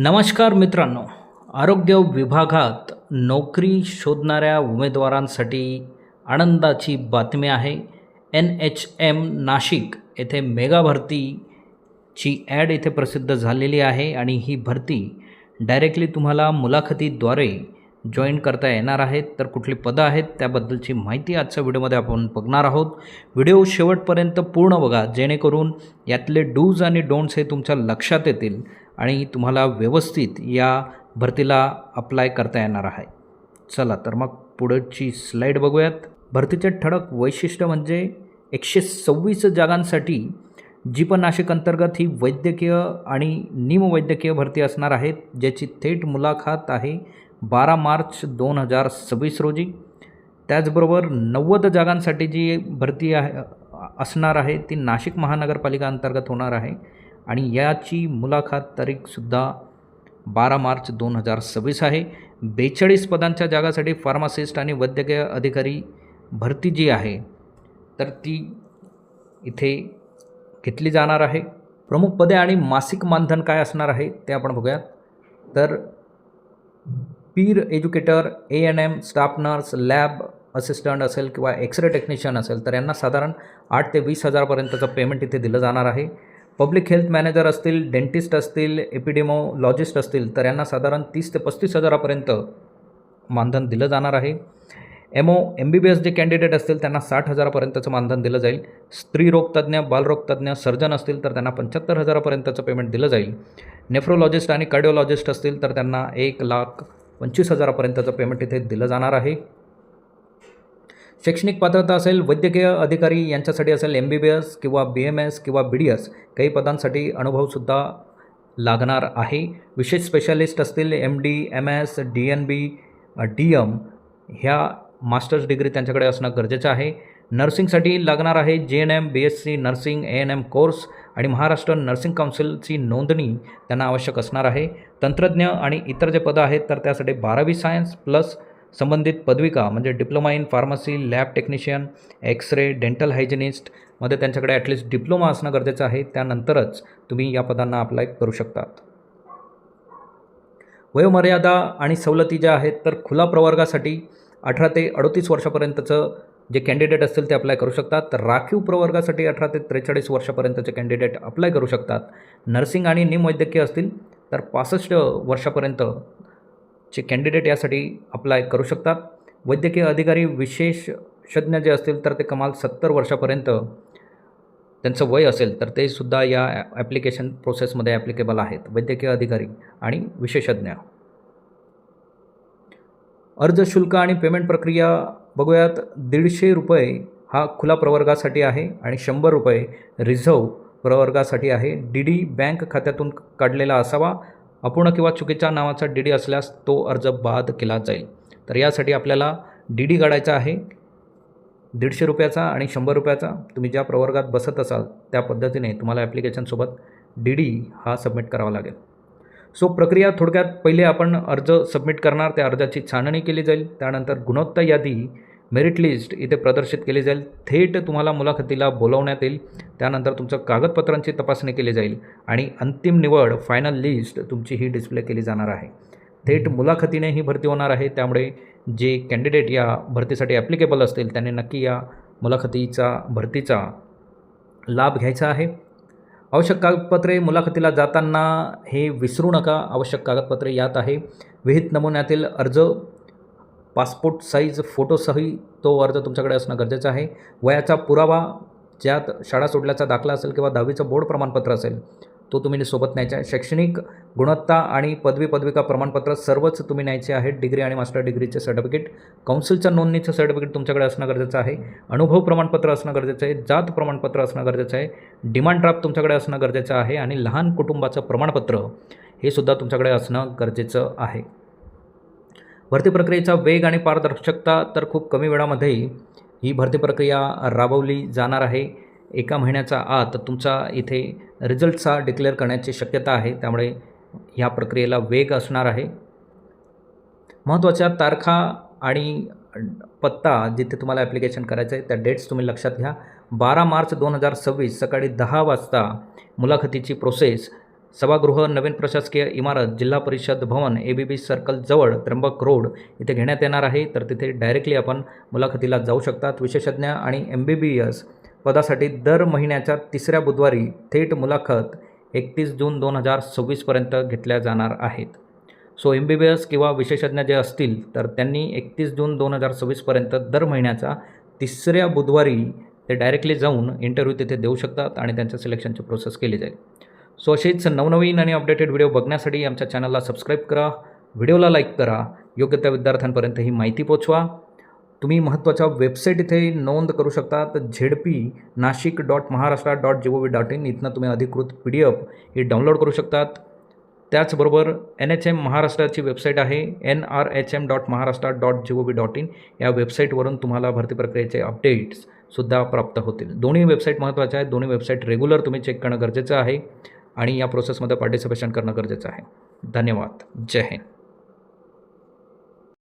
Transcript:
नमस्कार मित्रांनो, आरोग्य विभागात नोकरी शोधणाऱ्या उमेदवारांसाठी आनंदाची बातमी आहे. NHM नाशिक येथे मेगा भरतीची ॲड येथे प्रसिद्ध झालेली आहे आणि ही भरती डायरेक्टली तुम्हाला मुलाखतीद्वारे जॉईन करता येणार आहेत. तर कुठली पदं आहेत त्याबद्दलची माहिती आजच्या व्हिडिओमध्ये आपण बघणार आहोत. व्हिडिओ शेवटपर्यंत पूर्ण बघा, जेणेकरून यातले डूज आणि डोंट्स हे तुमच्या लक्षात येतील आणि तुम्हाला व्यवस्थित या भरतीला अप्लाय करता येणार आहे. चला तर मग पुढची स्लाईड बघूयात. भरतीचे ठळक वैशिष्ट्य म्हणजे 126 जागांसाठी जीपन नाशिक अंतर्गत ही वैद्यकीय आणि निमवैद्यकीय भरती असणार आहेत, ज्याची थेट मुलाखत आहे 12 मार्च 2026 रोजी. त्याचबरोबर 90 जागांसाठी जी भरती असणार आहे ती नाशिक महानगरपालिका अंतर्गत होणार आहे आणि याची मुलाखत तारीखसुद्धा 12 मार्च 2026 आहे. 42 पदांच्या जागासाठी फार्मासिस्ट आणि वैद्यकीय अधिकारी भरती जी आहे तर ती इथे घेतली जाणार आहे. प्रमुख पदे आणि मासिक मानधन काय असणार आहे ते आपण बघूयात. तर peer educator, ANM, staff nurse, lab assistant असेल किंवा एक्सरे टेक्निशियन असेल तर यांना साधारण 8 ते 20 हजारापर्यंतचं पेमेंट इथे दिलं जाणार आहे. पब्लिक हेल्थ मॅनेजर असतील, डेंटिस्ट असतील, एपिडेमोलॉजिस्ट असतील तर यांना साधारण 30 ते 35 हजारापर्यंत मानधन दिलं जाणार आहे. MBBS जे कॅन्डिडेट असतील त्यांना 60 हजारापर्यंतचं मानधन दिलं जाईल. स्त्रीरोगतज्ञ, बालरोगतज्ञ, सर्जन असतील तर त्यांना 75 हजारापर्यंतचं पेमेंट दिलं जाईल. नेफ्रोलॉजिस्ट आणि कार्डिओलॉजिस्ट असतील तर त्यांना 1,25,000 हजारापर्यंतचं पेमेंट इथे दिलं जाणार आहे. शैक्षणिक पात्रता असेल, वैद्यकीय अधिकारी यांच्यासाठी असेल MBBS किंवा BMS किंवा BDS. काही पदांसाठी अनुभवसुद्धा लागणार आहे. विशेष स्पेशालिस्ट असतील MD, MS, DNB, DM ह्या मास्टर्स डिग्री त्यांच्याकडे असणं गरजेचं आहे. नर्सिंगसाठी लागणार आहे JNM, BSc nursing, ANM course आणि महाराष्ट्र नर्सिंग काउन्सिलची नोंदणी त्यांना आवश्यक असणार आहे. तंत्रज्ञ आणि इतर जे पदं आहेत तर त्यासाठी 12वी सायन्स प्लस संबंधित पदविका म्हणजे diploma in pharmacy, lab technician, x ray, dental हायजिनिस्टमध्ये त्यांच्याकडे ॲटलिस्ट डिप्लोमा असणं गरजेचं आहे. त्यानंतरच तुम्ही या पदांना अप्लाय करू शकतात. वयोमर्यादा आणि सवलती ज्या आहेत तर खुला प्रवर्गासाठी 18 ते 38 वर्षापर्यंतचं जे कॅन्डिडेट असतील ते अप्लाय करू शकतात. तर राखीव प्रवर्गासाठी 18 ते 43 वर्षापर्यंतचे कॅन्डिडेट अप्लाय करू शकतात. नर्सिंग आणि निमवैद्यकीय असतील तर 65 वर्षापर्यंतचे कॅन्डिडेट यासाठी अप्लाय करू शकतात. वैद्यकीय अधिकारी विशेषज्ञ जे असतील तर ते कमाल 70 वर्षापर्यंत त्यांचं वय असेल तर ते सुद्धा या ॲप्लिकेशन प्रोसेसमध्ये ॲप्लिकेबल आहेत. वैद्यकीय अधिकारी आणि विशेषज्ञ. अर्ज शुल्क आणि पेमेंट प्रक्रिया बघूयात. 150 रुपये हा खुला प्रवर्गासाठी आहे आणि 100 रुपये रिझर्व प्रवर्गासाठी आहे. DD बँक खात्यातून काढलेला असावा. अपूर्ण किंवा चुकीच्या नावाचा DD असल्यास तो अर्ज बाद केला जाईल. तर यासाठी आपल्याला DD काढायचा आहे 150 रुपयाचा आणि 100 रुपयाचा. तुम्ही ज्या प्रवर्गात बसत असाल त्या पद्धतीने तुम्हाला ॲप्लिकेशनसोबत DD हा सबमिट करावा लागेल. सो प्रक्रिया थोडक्यात, पहिले आपण अर्ज सबमिट करणार, त्या अर्जाची छाननी केली जाईल. त्यानंतर गुणवत्ता यादी, मेरिट लिस्ट इथे प्रदर्शित केली जाईल. थेट तुम्हाला मुलाखतीला बोलवण्यात येईल. त्यानंतर तुमच्या कागदपत्रांची तपासणी केली जाईल आणि अंतिम निवड, फायनल लिस्ट तुमची ही डिस्प्ले केली जाणार आहे. थेट मुलाखतीने ही भरती होणार आहे. त्यामुळे जे कॅन्डिडेट या भरतीसाठी ॲप्लिकेबल असतील त्यांनी नक्की या भरतीचा लाभ घ्यायचा आहे. आवश्यक कागदपत्रे, मुलाखतीला जाताना हे विसरू नका. आवश्यक कागदपत्रे यात आहे विहित नमुन्यातील अर्ज, पासपोर्ट साईज फोटोसही तो अर्ज तुमच्याकडे असणं गरजेचं आहे. वयाचा पुरावा, ज्यात शाळा सोडल्याचा दाखला असेल किंवा 10वीचं बोर्ड प्रमाणपत्र असेल तो तुम्ही सोबत न्यायचा आहे. शैक्षणिक गुणवत्ता आणि पदविका प्रमाणपत्र सर्वच तुम्ही न्यायचे आहेत. डिग्री आणि मास्टर डिग्रीचे सर्टिफिकेट, काउन्सिलच्या नोंदणीचं सर्टिफिकेट तुमच्याकडे असणं गरजेचं आहे. अनुभव प्रमाणपत्र असणं गरजेचं आहे. जात प्रमाणपत्र असणं गरजेचं आहे. डिमांड ड्राफ्ट तुमच्याकडे असणं गरजेचं आहे आणि लहान कुटुंबाचं प्रमाणपत्र हे सुद्धा तुमच्याकडे असणं गरजेचं आहे. भरती प्रक्रियेचा वेग आणि पारदर्शकता, तर खूप कमी वेळामध्ये ही भरती प्रक्रिया राबवली जाणार आहे. 1 महिन्याच्या आत तुमचा इथे रिझल्टचा डिक्लेअर करण्याची शक्यता आहे. त्यामुळे ह्या प्रक्रियेला वेग असणार आहे. महत्त्वाच्या तारखा आणि पत्ता जिथे तुम्हाला ॲप्लिकेशन करायचं आहे त्या डेट्स तुम्ही लक्षात घ्या. 12 मार्च 2026 सकाळी 10 वाजता मुलाखतीची प्रोसेस सभागृह नवीन प्रशासकीय इमारत जिल्हा परिषद भवन ABB सर्कल जवळ त्र्यंबक रोड इथे घेण्यात येणार आहे. तर तिथे डायरेक्टली आपण मुलाखतीला जाऊ शकतात. विशेषज्ञ आणि MBBS पदासाठी दर महिन्याच्या 3ऱ्या बुधवारी थेट मुलाखत 31 जून 2026 घेतल्या जाणार आहेत. सो MBBS किंवा विशेषज्ञ जे असतील तर त्यांनी 31 जून 2026 दर महिन्याच्या 3ऱ्या बुधवारी ते डायरेक्टली जाऊन इंटरव्ह्यू तिथे देऊ शकतात आणि त्यांच्या सिलेक्शनची प्रोसेस केली जाईल. सो अशीच नवनवीन आणि अपडेटेड व्हिडिओ बघण्यासाठी आमच्या चॅनलला सबस्क्राईब करा, व्हिडिओला लाईक करा, योग्य त्या विद्यार्थ्यांपर्यंत ही माहिती पोचवा. तुम्ही महत्त्वाच्या वेबसाईट इथे नोंद करू शकता. ZP-Nashik.Maharashtra.gov.in इथनं तुम्ही अधिकृत PDF ही डाउनलोड करू शकतात. त्याचबरोबर NHM महाराष्ट्राची वेबसाईट आहे nrhm.maharashtra.gov.in या वेबसाईटवरून तुम्हाला भरती प्रक्रियेचे अपडेट्ससुद्धा प्राप्त होतील. दोन्ही वेबसाईट महत्त्वाच्या आहेत. दोन्ही वेबसाईट रेग्युलर तुम्ही चेक करणं गरजेचं आहे आणि या प्रोसेसमध्ये पार्टिसिपेशन करणं गरजेचं आहे. धन्यवाद. जय हिंद.